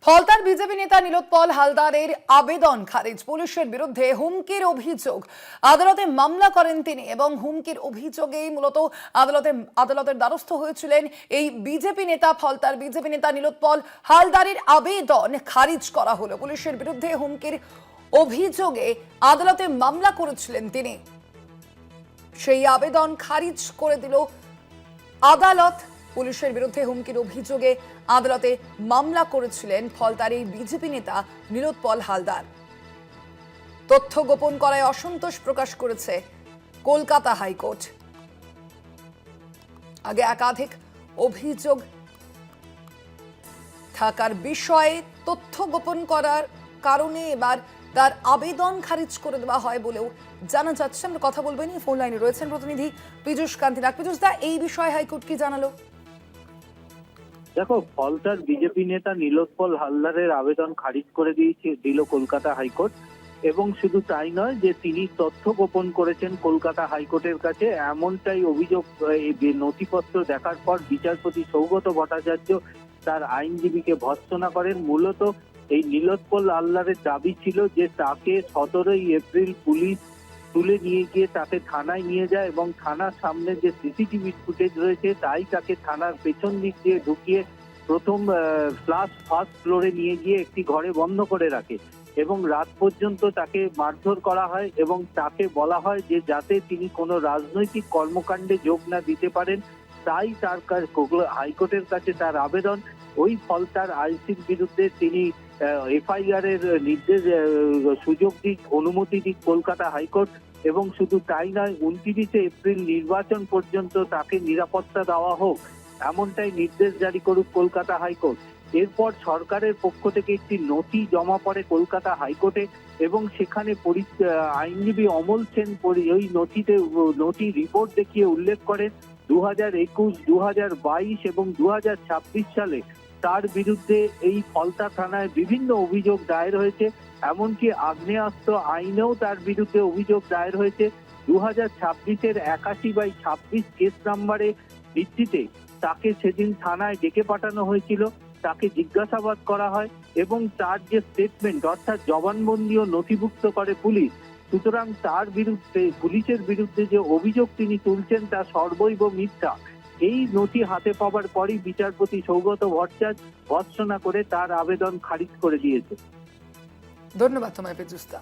ফলতার BJP নেতা নীলোৎপল হালদারের আবেদন খারিজ। পুলিশের বিরুদ্ধে হুমকির অভিযোগ, আদালতে মামলা করেন তিনি এবং হুমকির অভিযোগেই মূলত আদালতের দ্বারস্থ হয়েছিলেন এই বিজেপি নেতা। ফলতার বিজেপি নেতা নীলোৎপল হালদারের আবেদন খারিজ করা হলো। পুলিশের বিরুদ্ধে হুমকির অভিযোগে আদালতে মামলা করেছিলেন তিনি, সেই আবেদন খারিজ করে দিল আদালত। পুলিশের বিরুদ্ধে হুমকির অভিযোগে আদালতে মামলা করেছিলেন ফলতার এই বিজেপি নেতা নীলোৎপল হালদার। তথ্য গোপন করায় অসন্তোষ প্রকাশ করেছে কলকাতা হাইকোর্ট। আগে একাধিক অভিযোগ থাকার বিষয়ে তথ্য গোপন করার কারণে এবার তার আবেদন খারিজ করে দেওয়া হয় বলেও জানা যাচ্ছে। আমরা কথা বলবেন, ফোন লাইনে রয়েছেন প্রতিনিধি পীযূষ কান্তি নাগ। পীযূষ দা, এই বিষয়ে হাইকোর্ট কি জানালো? দেখো, ফলতার বিজেপি নেতা নীলোৎপল হালদারের আবেদন খারিজ করে দিল কলকাতা হাইকোর্ট। এবং শুধু তাই নয় যে তিনি তথ্য গোপন করেছেন কলকাতা হাইকোর্টের কাছে, এমনটাই অভিযোগ নথিপত্র দেখার পর বিচারপতি সৌগত ভট্টাচার্য তার আইনজীবীকে ভর্ৎসনা করেন। মূলত এই নীলোৎপল হালদারের দাবি ছিল যে তাকে 17 এপ্রিল পুলিশ তুলে নিয়ে গিয়ে তাকে থানায় নিয়ে যায় এবং থানার সামনে যে সিসিটিভি ফুটেজ রয়েছে তাই তাকে থানার পেছন দিক দিয়ে ঢুকিয়ে প্রথম ফার্স্ট ফ্লোরে নিয়ে গিয়ে একটি ঘরে বন্ধ করে রাখে এবং রাত পর্যন্ত তাকে মারধর করা হয় এবং তাকে বলা হয় যে যাতে তিনি কোনো রাজনৈতিক কর্মকাণ্ডে যোগ না দিতে পারেন, তাই তার হাইকোর্টের কাছে তার আবেদন। ওই ফলতার আইসির বিরুদ্ধে তিনি এফআইআর এর নির্দেশ সুযোগ দিক, অনুমতি দিক কলকাতা হাইকোর্ট। এবং শুধু তাই নয়, 29 এপ্রিল নির্বাচন পর্যন্ত তাকে নিরাপত্তা দেওয়া হোক, এমনটাই নির্দেশ জারি করুক কলকাতা হাইকোর্ট। এরপর সরকারের পক্ষ থেকে একটি নথি জমা পড়ে কলকাতা হাইকোর্টে এবং সেখানে আইনজীবী অমল সেন ওই নথি রিপোর্ট দেখিয়ে উল্লেখ করেন 2021, 2022 এবং 2026 সালে তার বিরুদ্ধে এই ফলতা থানায় বিভিন্ন অভিযোগ দায়ের হয়েছে। এমনকি আগ্নেয়াস্ত্র আইনেও তার বিরুদ্ধে অভিযোগ দায়ের হয়েছে। 2026-এর 81/26 কেস নাম্বারে ভিত্তিতে তাকে সেদিন থানায় ডেকে পাঠানো হয়েছিল, তাকে জিজ্ঞাসাবাদ করা হয় এবং তার যে স্টেটমেন্ট অর্থাৎ জবানবন্দিও নথিভুক্ত করে পুলিশ। সুতরাং তার বিরুদ্ধে, পুলিশের বিরুদ্ধে যে অভিযোগ তিনি তুলছেন তা সর্বৈব মিথ্যা। এই নথি হাতে পাওয়ার পরই বিচারপতি সৌগত ভট্টাচার্য ভর্ৎসনা করে তার আবেদন খারিজ করে দিয়েছে। ধন্যবাদ তোমায় পীযূষ দা।